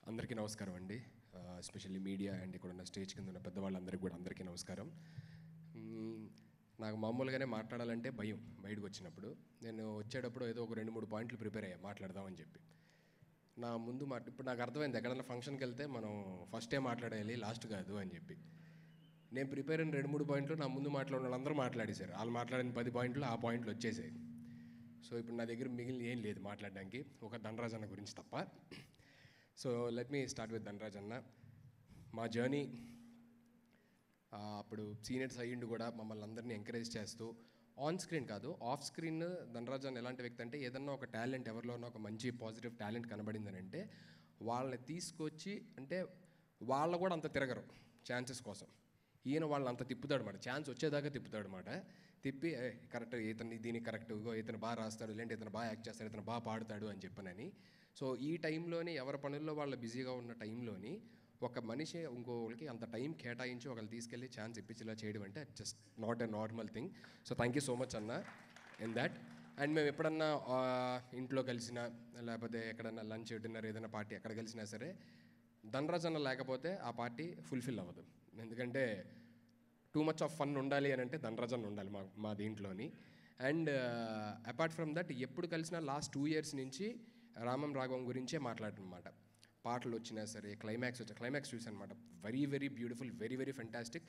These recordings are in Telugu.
అందరికీ నమస్కారం అండి. ఎస్పెషల్లీ మీడియా అండ్ ఇక్కడ ఉన్న స్టేజ్ కింద ఉన్న పెద్దవాళ్ళందరికీ కూడా అందరికీ నమస్కారం. నాకు మామూలుగానే మాట్లాడాలంటే భయం. బయటకు వచ్చినప్పుడు నేను వచ్చేటప్పుడు ఏదో ఒక 2-3 పాయింట్లు ప్రిపేర్ అయ్యా మాట్లాడదామని చెప్పి. నా ముందు ఇప్పుడు నాకు అర్థమైంది, ఎక్కడైనా ఫంక్షన్కి వెళ్తే మనం ఫస్టే మాట్లాడాలి, లాస్ట్ కాదు అని చెప్పి. నేను ప్రిపేర్ అయిన 2-3 పాయింట్లు నా ముందు మాట్లాడిన వాళ్ళందరూ మాట్లాడేశారు. వాళ్ళు మాట్లాడిన 10 పాయింట్లు ఆ పాయింట్లు వచ్చేసాయి. సో ఇప్పుడు నా దగ్గర మిగిలిన ఏం లేదు మాట్లాడడానికి, ఒక ధనరాజ్ అన్న గురించి తప్ప. So let me start with Dhanraj అన్న. మా జర్నీ అప్పుడు సీనియర్స్ అయ్యిండు కూడా మమ్మల్ని అందరినీ ఎంకరేజ్ చేస్తూ ఆన్ స్క్రీన్ కాదు, ఆఫ్ స్క్రీన్ ధనరాజ్ అన్న ఎలాంటి వ్యక్తి అంటే, ఏదన్నా ఒక టాలెంట్ ఎవరిలోనో ఒక మంచి పాజిటివ్ టాలెంట్ కనబడిందని అంటే వాళ్ళని తీసుకొచ్చి, అంటే వాళ్ళు కూడా అంత తిరగరు ఛాన్సెస్ కోసం, ఈయన వాళ్ళని అంత తిప్పుతాడు అన్నమాట. ఛాన్స్ వచ్చేదాకా తిప్పుతాడు అన్నమాట. తిప్పి కరెక్ట్, ఇతను దీనికి కరెక్ట్, ఇతను బాగా రాస్తాడు, లేదంటే ఇతను బాగా యాక్ట్ చేస్తాడు, ఇతను బాగా పాడుతాడు అని చెప్పనని. సో ఈ టైంలోని ఎవరి పనుల్లో వాళ్ళు బిజీగా ఉన్న టైంలోని ఒక మనిషి ఇంకోళ్ళకి అంత టైం కేటాయించి ఒకళ్ళు తీసుకెళ్ళి ఛాన్స్ ఇప్పించేలా చేయడం అంటే just not a normal thing. So thank you so much అన్న ఇన్ దాట్. అండ్ మేము ఎప్పుడన్నా ఇంట్లో కలిసినా, లేకపోతే ఎక్కడన్నా లంచ్ డిన్నర్ ఏదైనా పార్టీ ఎక్కడ కలిసినా సరే, ధనరాజ్ అన్న లేకపోతే ఆ పార్టీ ఫుల్ఫిల్ అవ్వదు. ఎందుకంటే టూ మచ్ ఆఫ్ ఫన్ ఉండాలి అని అంటే ధనరాజ్ అన్న ఉండాలి మా దీంట్లోని. అండ్ అపార్ట్ ఫ్రమ్ దట్ ఎప్పుడు కలిసినా లాస్ట్ 2 years నుంచి రామం రాఘవం గురించే మాట్లాడనమాట. పాటలు వచ్చినా సరే, క్లైమాక్స్ చూసాను అనమాట. Very very beautiful, very very fantastic.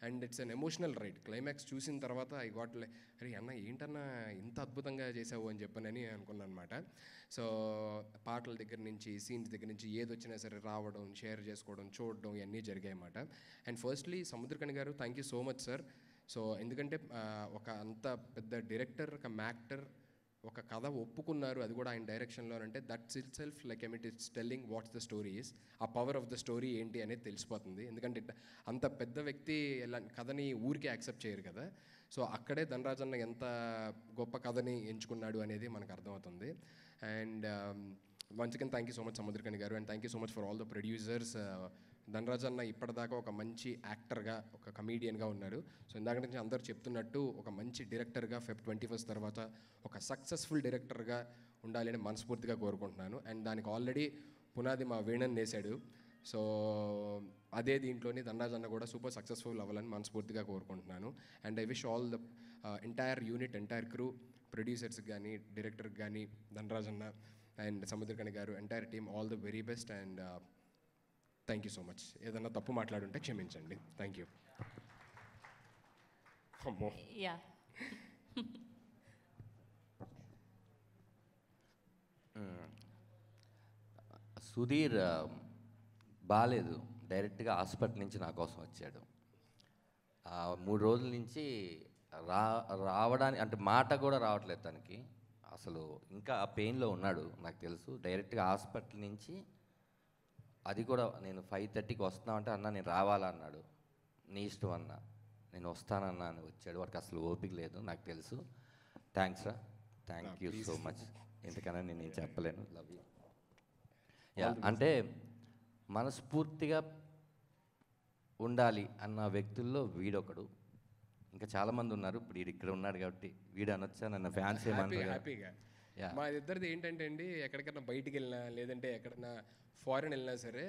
And it's an emotional ride. Climax చూసిన తర్వాత ఐ గాట్ అరే అన్న ఏంటన్నా ఇంత అద్భుతంగా చేసావు అని చెప్పనని అనుకున్నాను అనమాట. సో పాటల దగ్గర నుంచి, సీన్స్ దగ్గర నుంచి ఏది వచ్చినా సరే రావడం, షేర్ చేసుకోవడం, చూడడం ఇవన్నీ జరిగాయి అన్నమాట. అండ్ ఫస్ట్లీ సముద్రకని గారు, thank you so much sir. So ఎందుకంటే ఒక అంత పెద్ద డైరెక్టర్, ఒక యాక్టర్ ఒక కథ ఒప్పుకున్నారు, అది కూడా ఆయన డైరెక్షన్లో అంటే that's it self like it's telling what's the story is. ఆ పవర్ ఆఫ్ ద స్టోరీ ఏంటి అనేది తెలిసిపోతుంది. ఎందుకంటే అంత పెద్ద వ్యక్తి ఎలా కథని ఊరికే యాక్సెప్ట్ చేయరు కదా. సో అక్కడే ధనరాజ్ అన్న ఎంత గొప్ప కథని ఎంచుకున్నాడు అనేది మనకు అర్థమవుతుంది. And once again thank you so much Samuthirakani గారు, and thank you so much for all the producers. Dhanraj అన్న ఇప్పటిదాకా ఒక మంచి యాక్టర్గా, ఒక కమీడియన్గా ఉన్నారు. సో ఇందాక నుంచి అందరూ చెప్తున్నట్టు ఒక మంచి డైరెక్టర్గా Feb 21 తర్వాత ఒక సక్సెస్ఫుల్ డైరెక్టర్గా ఉండాలని మనస్ఫూర్తిగా కోరుకుంటున్నాను. అండ్ దానికి ఆల్రెడీ పునాది మా వేణన్ వేశాడు. సో అదే దీంట్లోని ధనరాజ్ అన్న కూడా సూపర్ సక్సెస్ఫుల్ అవ్వాలని మనస్ఫూర్తిగా కోరుకుంటున్నాను. And I wish all the entire unit, entire crew, ప్రొడ్యూసర్స్కి కానీ, డైరెక్టర్కి కానీ, ధనరాజ్ అన్న and Samuthirakani garu, entire team all the very best. And thank you so much. ఏదన్నా తప్పు మాట్లాడుంటే క్షమించండి. Thank you. అమ్మో. యా సుధీర్ బాగాలేదు, డైరెక్ట్గా హాస్పిటల్ నుంచి నా కోసం వచ్చాడు. 3 రోజుల నుంచి రావడానికి అంటే మాట కూడా రావట్లేదు తనకి. అసలు ఇంకా ఆ పెయిన్లో ఉన్నాడు నాకు తెలుసు. డైరెక్ట్గా హాస్పిటల్ నుంచి, అది కూడా నేను 5:30కి వస్తున్నామంటే అన్న నేను రావాలా అన్నాడు. నీ ఇష్టం అన్న, నేను వస్తానన్నా అని వచ్చాడు. వాడికి అసలు ఓపిక లేదు నాకు తెలుసు. థ్యాంక్స్ రా, థ్యాంక్ యూ సో మచ్. ఎందుకన్నా నేను చెప్పలేను. Love you. యా అంటే మనస్ఫూర్తిగా ఉండాలి అన్న వ్యక్తుల్లో వీడొకడు. ఇంకా చాలామంది ఉన్నారు. ఇప్పుడు వీడు ఇక్కడ ఉన్నాడు కాబట్టి వీడు అనొచ్చా, నన్ను ఫ్యాన్స్ ఏమన్నారు. హ్యాపీగా మా ఇద్దరిది ఏంటంటే అండి, ఎక్కడికైనా బయటికి వెళ్ళినా, లేదంటే ఎక్కడైనా ఫారెన్ వెళ్ళినా సరే,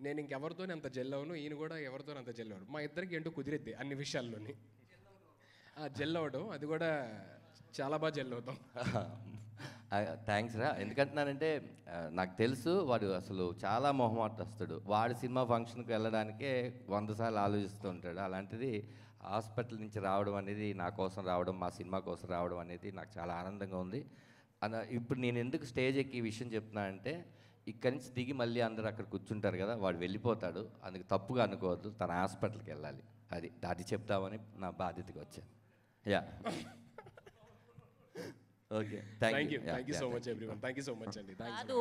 నేను ఇంకెవరితోనే అంత జెల్ అవ్వను, ఈయన కూడా ఎవరితో అంత జెల్ అవ్వడు. మా ఇద్దరికి ఏంటో కుదిరిద్ది అన్ని విషయాల్లోని. జెల్ అవ్వడం, అది కూడా చాలా బాగా జెల్ అవుతాం. థ్యాంక్స్ రా. ఎందుకంటున్నానంటే నాకు తెలుసు వాడు అసలు చాలా మొహమాటస్తుడు. వాడి సినిమా ఫంక్షన్కి వెళ్ళడానికే 100 సార్లు ఆలోచిస్తూ ఉంటాడు. అలాంటిది హాస్పిటల్ నుంచి రావడం అనేది, నా కోసం రావడం, మా సినిమా కోసం రావడం అనేది నాకు చాలా ఆనందంగా ఉంది. ఇప్పుడు నేను ఎందుకు స్టేజ్ ఎక్కి ఈ విషయం చెప్తున్నా అంటే, ఇక్కడి నుంచి దిగి మళ్ళీ అందరూ అక్కడ కూర్చుంటారు కదా, వాడు వెళ్ళిపోతాడు. అందుకు తప్పుగా అనుకోవద్దు, తన హాస్పిటల్కి వెళ్ళాలి. అది చెప్తామని నా బాధ్యతగా వచ్చాను. Yeah okay, thank you so much everyone. Thank you so much అండి. కాదు